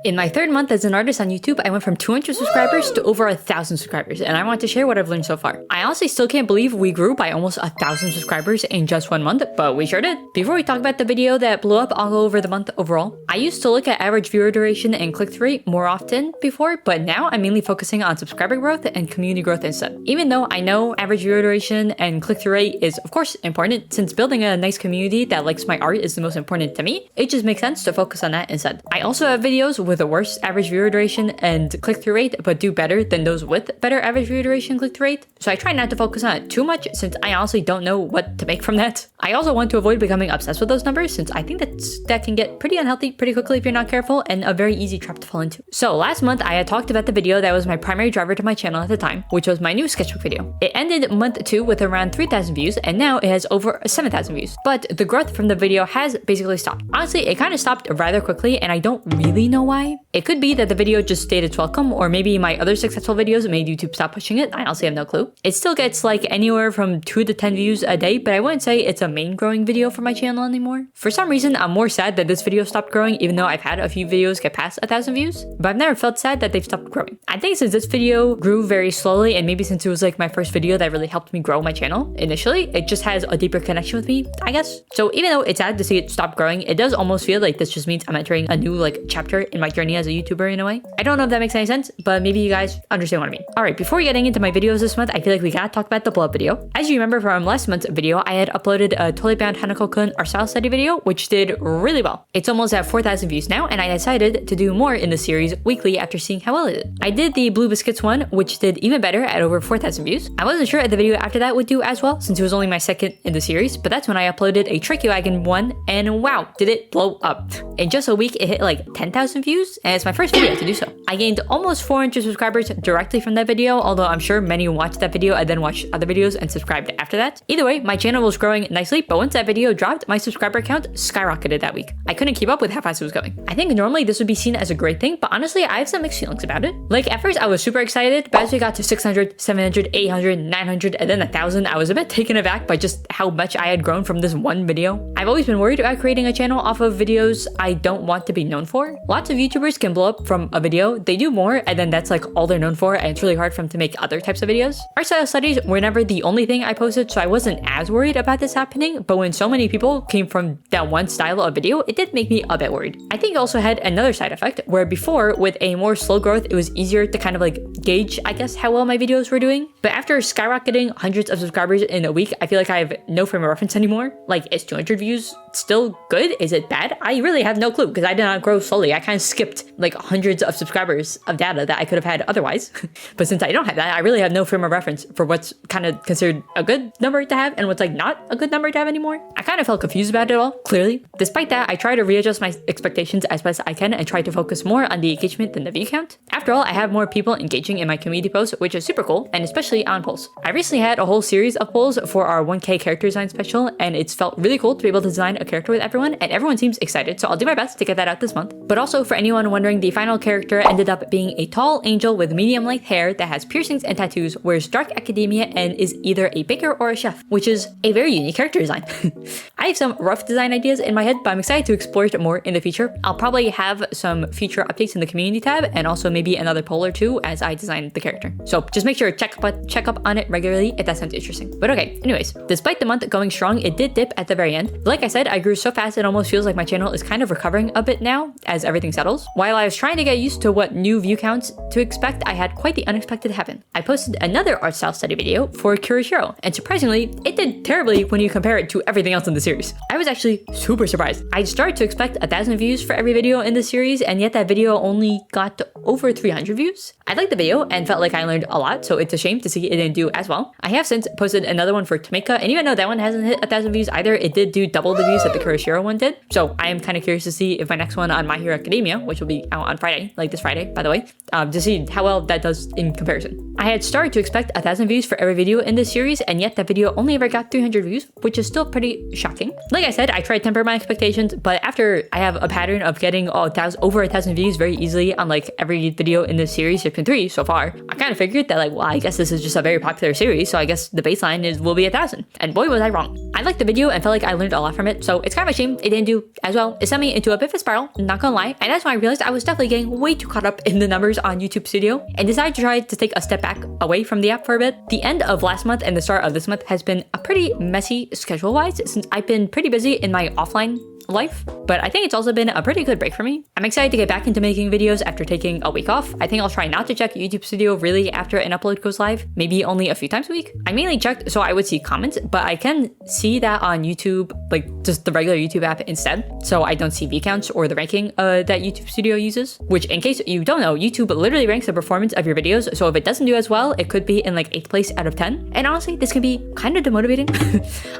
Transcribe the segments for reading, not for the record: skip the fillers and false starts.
In my third month as an artist on YouTube, I went from 200 subscribers to over 1,000 subscribers, and I want to share what I've learned so far. I honestly still can't believe we grew by almost 1,000 subscribers in just 1 month, but we sure did. Before we talk about the video that blew up, I'll go over the month overall. I used to look at average viewer duration and click-through rate more often before, but now I'm mainly focusing on subscriber growth and community growth instead. Even though I know average viewer duration and click-through rate is of course important, since building a nice community that likes my art is the most important to me, it just makes sense to focus on that instead. I also have videos with a worse average viewer duration and click-through rate, but do better than those with better average viewer duration and click-through rate. So I try not to focus on it too much, since I honestly don't know what to make from that. I also want to avoid becoming obsessed with those numbers, since I think that can get pretty unhealthy pretty quickly if you're not careful, and a very easy trap to fall into. So last month I had talked about the video that was my primary driver to my channel at the time, which was my new sketchbook video. It ended month 2 with around 3,000 views, and now it has over 7,000 views. But the growth from the video has basically stopped. Honestly, it kind of stopped rather quickly, and I don't really know why. It could be that the video just stayed its welcome, or maybe my other successful videos made YouTube stop pushing it. I honestly have no clue. It still gets like anywhere from 2 to 10 views a day, but I wouldn't say it's a main growing video for my channel anymore. For some reason, I'm more sad that this video stopped growing, even though I've had a few videos get past 1,000 views, but I've never felt sad that they've stopped growing. I think since this video grew very slowly, and maybe since it was like my first video that really helped me grow my channel initially, it just has a deeper connection with me, I guess. So even though it's sad to see it stop growing, it does almost feel like this just means I'm entering a new like chapter in my journey as a YouTuber in a way. I don't know if that makes any sense, but maybe you guys understand what I mean. Alright, before getting into my videos this month, I feel like we gotta talk about the blow up video. As you remember from last month's video, I had uploaded a totally bound Hanako-kun art style study video, which did really well. It's almost at 4,000 views now, and I decided to do more in the series weekly after seeing how well it did. I did the Blue Biscuits one, which did even better at over 4,000 views. I wasn't sure if the video after that would do as well, since it was only my second in the series, but that's when I uploaded a Tricky Wagon one, and wow, did it blow up. In just a week, it hit like 10,000 views, and it's my first video to do so. I gained almost 400 subscribers directly from that video, although I'm sure many watched that video and then watched other videos and subscribed after that. Either way, my channel was growing nicely, but once that video dropped, my subscriber count skyrocketed that week. I couldn't keep up with how fast it was going. I think normally this would be seen as a great thing, but honestly, I have some mixed feelings about it. Like at first, I was super excited, but as we got to 600, 700, 800, 900, and then 1,000, I was a bit taken aback by just how much I had grown from this one video. I've always been worried about creating a channel off of videos I don't want to be known for. Lots of YouTubers can blow up from a video, they do more, and then that's like all they're known for, and it's really hard for them to make other types of videos. Art style studies were never the only thing I posted, so I wasn't as worried about this happening, but when so many people came from that one style of video, it did make me a bit worried. I think it also had another side effect, where before, with a more slow growth, it was easier to kind of like gauge, I guess, how well my videos were doing. But after skyrocketing hundreds of subscribers in a week, I feel like I have no frame of reference anymore. Like, is 200 views still good? Is it bad? I really have no clue, because I did not grow slowly. I kind of skipped like hundreds of subscribers of data that I could have had otherwise. But since I don't have that, I really have no frame of reference for what's kind of considered a good number to have and what's like not a good number to have anymore. I kind of felt confused about it all, clearly. Despite that, I try to readjust my expectations as best I can and try to focus more on the engagement than the view count. After all, I have more people engaging in my community posts, which is super cool, and especially on polls. I recently had a whole series of polls for our 1K character design special, and it's felt really cool to be able to design a character with everyone, and everyone seems excited, so I'll do my best to get that out this month. But also, for anyone wondering, the final character ended up being a tall angel with medium-length hair that has piercings and tattoos, wears dark academia, and is either a baker or a chef, which is a very unique character design. I have some rough design ideas in my head, but I'm excited to explore it more in the future. I'll probably have some future updates in the community tab, and also maybe another poll or two as I design the character. So just make sure to check up on it regularly if that sounds interesting. But okay, anyways, despite the month going strong, it did dip at the very end. Like I said, I grew so fast it almost feels like my channel is kind of recovering a bit now as everything settles. While I was trying to get used to what new view counts to expect, I had quite the unexpected happen. I posted another art style study video for Kurishiro, and surprisingly, it did terribly when you compare it to everything else in the series. I was actually super surprised. I started to expect 1,000 views for every video in the series, and yet that video only got to over 300 views. I liked the video and felt like I learned a lot, so it's a shame to see it didn't do as well. I have since posted another one for Tameka, and even though that one hasn't hit 1,000 views either, it did do double the views that the Kurishiro one did. So I am kind of curious to see if my next one on My Hero Academia, which will be out on Friday, like this Friday, Friday, by the way, to see how well that does in comparison. I had started to expect 1,000 views for every video in this series, and yet that video only ever got 300 views, which is still pretty shocking. Like I said, I tried to temper my expectations, but after I have a pattern of getting over 1,000 views very easily on like every video in this series, 3 so far, I kind of figured that like, well, I guess this is just a very popular series, so I guess the baseline will be 1,000. And boy, was I wrong. I liked the video and felt like I learned a lot from it, so it's kind of a shame it didn't do as well. It sent me into a bit of a spiral, not gonna lie, and that's when I realized I was definitely getting way too caught up in the numbers on YouTube Studio and decided to try to take a step back away from the app for a bit. The end of last month and the start of this month has been a pretty messy schedule-wise since I've been pretty busy in my offline life, but I think it's also been a pretty good break for me. I'm excited to get back into making videos after taking a week off. I think I'll try not to check YouTube Studio really after an upload goes live, maybe only a few times a week. I mainly checked so I would see comments, but I can see that on YouTube, like just the regular YouTube app instead, so I don't see view counts or the ranking that YouTube Studio uses, which in case you don't know, YouTube literally ranks the performance of your videos, so if it doesn't do as well, it could be in like 8th place out of 10, and honestly, this can be kind of demotivating.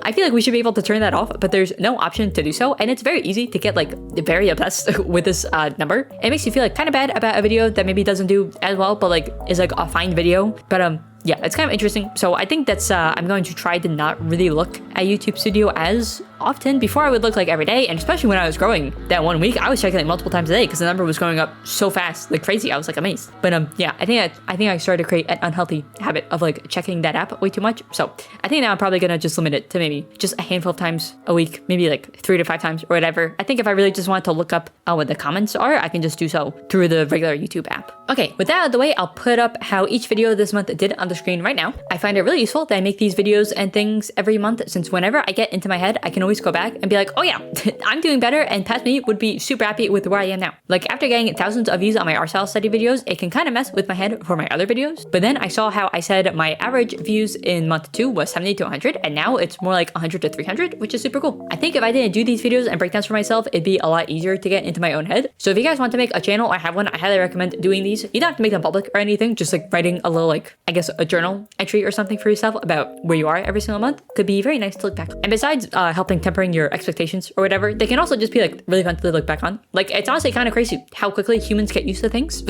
I feel like we should be able to turn that off, but there's no option to do so, and it's very easy to get like very obsessed with this number. It makes you feel like kind of bad about a video that maybe doesn't do as well, but like is like a fine video. But yeah, it's kind of interesting. So I think that's I'm going to try to not really look at YouTube Studio as often. Before I would look like every day, and especially when I was growing that 1 week, I was checking it multiple times a day because the number was going up so fast, like crazy. I was like amazed. But yeah, I think I started to create an unhealthy habit of like checking that app way too much. So I think now I'm probably gonna just limit it to maybe just a handful of times a week, maybe like 3 to 5 times or whatever. I think if I really just want to look up what the comments are, I can just do so through the regular YouTube app. Okay, with that out of the way, I'll put up how each video this month did on the screen right now. I find it really useful that I make these videos and things every month, since whenever I get into my head, I can always go back and be like, oh yeah, I'm doing better, and past me would be super happy with where I am now. Like after getting thousands of views on my art style study videos, it can kind of mess with my head for my other videos. But then I saw how I said my average views in month 2 was 70 to 100, and now it's more like 100 to 300, which is super cool. I think if I didn't do these videos and breakdowns for myself, it'd be a lot easier to get into my own head. So if you guys want to make a channel or have one, I highly recommend doing these. You don't have to make them public or anything, just like writing a little, like, I guess a journal entry or something for yourself about where you are every single month could be very nice to look back. And besides helping tempering your expectations or whatever, they can also just be like really fun to look back on. Like it's honestly kind of crazy how quickly humans get used to things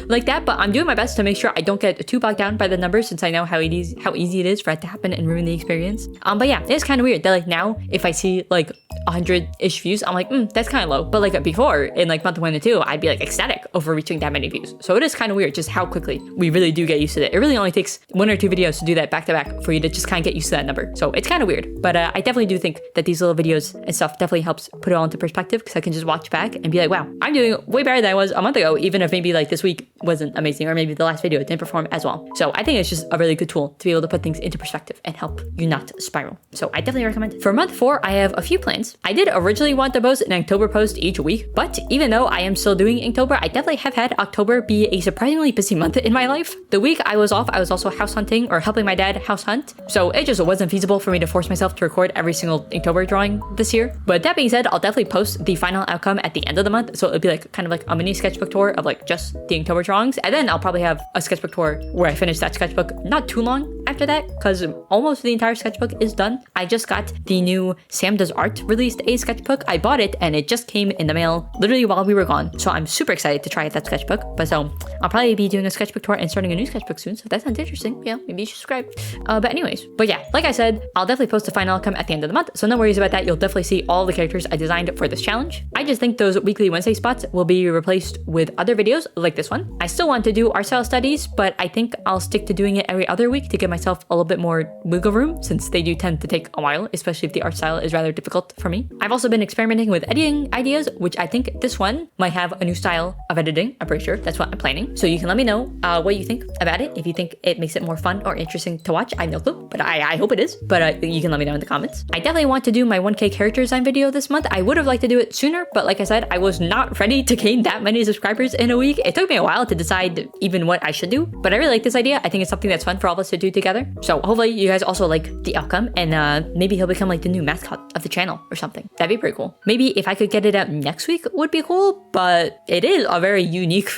like that, but I'm doing my best to make sure I don't get too bogged down by the numbers, since I know how easy it is for it to happen and ruin the experience. But yeah, it's kind of weird that like now if I see like 100-ish views, I'm like, that's kind of low. But like before, in like month 1 and 2, I'd be like ecstatic over reaching that many views. So it is kind of weird just how quickly we really do get used to it. It really only takes 1 or 2 videos to do that back to back for you to just kind of get used to that number. So it's kind of weird, but I definitely do think that these little videos and stuff definitely helps put it all into perspective, because I can just watch back and be like, wow, I'm doing way better than I was a month ago, even if maybe like this week wasn't amazing, or maybe the last video didn't perform as well. So I think it's just a really good tool to be able to put things into perspective and help you not spiral. So I definitely recommend it. For month 4, I have a few plans. I did originally want to post an October post each week, but even though I am still doing Inktober, I definitely have had October be a surprisingly busy month in my life. The week I was off, I was also house hunting, or helping my dad house hunt, so it just wasn't feasible for me to force myself to record every single Inktober drawing this year. But that being said, I'll definitely post the final outcome at the end of the month, so it'll be like kind of like a mini sketchbook tour of like just the Inktober drawings, and then I'll probably have a sketchbook tour where I finish that sketchbook not too long after that, because almost the entire sketchbook is done. I just got the new Sam Does Art released a sketchbook. I bought it and it just came in the mail literally while we were gone, so I'm super excited to try out that sketchbook. But so I'll probably be doing a sketchbook tour and starting a new sketchbook soon, so if that sounds interesting, yeah, maybe you should subscribe. But yeah, like I said, I'll definitely post the final outcome at the end of the month, so no worries about that. You'll definitely see all the characters I designed for this challenge. I just think those weekly Wednesday spots will be replaced with other videos like this one. I still want to do art style studies, but I think I'll stick to doing it every other week to give myself a little bit more wiggle room, since they do tend to take a while, especially if the art style is rather difficult for me. I've also been experimenting with editing ideas, which I think this one might have a new style of editing. I'm pretty sure that's what I'm planning. So you can let me know what you think about it. If you think it makes it more fun or interesting to watch, I have no clue, but I hope it is. But you can let me know in the comments. I definitely want to do my 1K character design video this month. I would have liked to do it sooner, but like I said, I was not ready to gain that many subscribers in a week. It took me a while to decide even what I should do, but I really like this idea. I think it's something that's fun for all of us to do together. together. So hopefully you guys also like the outcome, and maybe he'll become like the new mascot of the channel or something. That'd be pretty cool. Maybe if I could get it out next week would be cool, but it is a very unique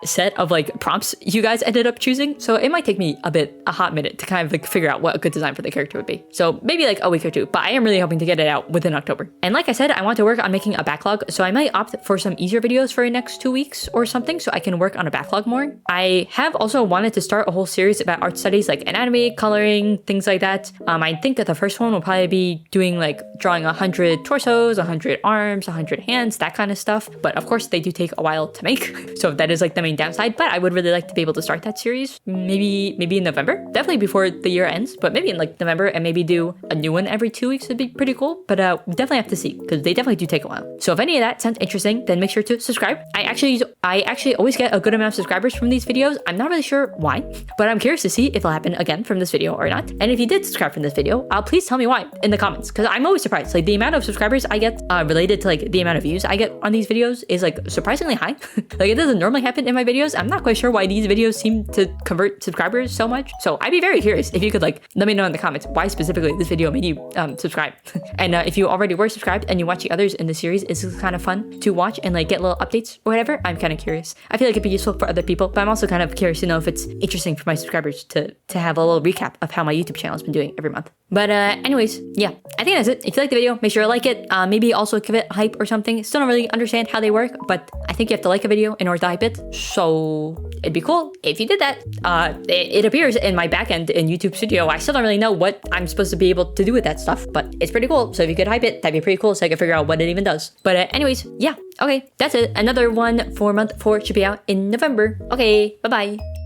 set of like prompts you guys ended up choosing. So it might take me a hot minute to kind of like figure out what a good design for the character would be. So maybe like a week or two, but I am really hoping to get it out within October. And like I said, I want to work on making a backlog. So I might opt for some easier videos for the next 2 weeks or something so I can work on a backlog more. I have also wanted to start a whole series about art studies like anatomy, coloring, things like that. I think that the first one will probably be doing like drawing 100 torsos, 100 arms, 100 hands, that kind of stuff. But of course they do take a while to make. So that is like the main downside, but I would really like to be able to start that series maybe in November, definitely before the year ends, but maybe in like November, and maybe do a new one every 2 weeks would be pretty cool. But we definitely have to see because they definitely do take a while. So if any of that sounds interesting, then make sure to subscribe. I actually always get a good amount of subscribers from these videos. I'm not really sure why, but I'm curious to see if it'll happen again from this video or not. And if you did subscribe from this video, please tell me why in the comments, because I'm always surprised. Like the amount of subscribers I get related to like the amount of views I get on these videos is like surprisingly high. Like it doesn't normally happen in my videos. I'm not quite sure why these videos seem to convert subscribers so much. So I'd be very curious if you could like let me know in the comments why specifically this video made you subscribe. And if you already were subscribed and you watch the others in the series, it's kind of fun to watch and like get little updates or whatever. I'm kind of curious. I feel like it'd be useful for other people, but I'm also kind of curious to know if it's interesting for my subscribers to have a little recap of how my YouTube channel has been doing every month. But anyways, yeah, I think that's it. If you like the video, make sure to like it. Maybe also give it a hype or something. Still don't really understand how they work, but I think you have to like a video in order to hype it. So it'd be cool if you did that. It appears in my backend in YouTube Studio. I still don't really know what I'm supposed to be able to do with that stuff, but it's pretty cool. So if you could hype it, that'd be pretty cool so I could figure out what it even does. But anyways, yeah, okay, that's it. Another one for month 4 should be out in November. Okay, bye-bye.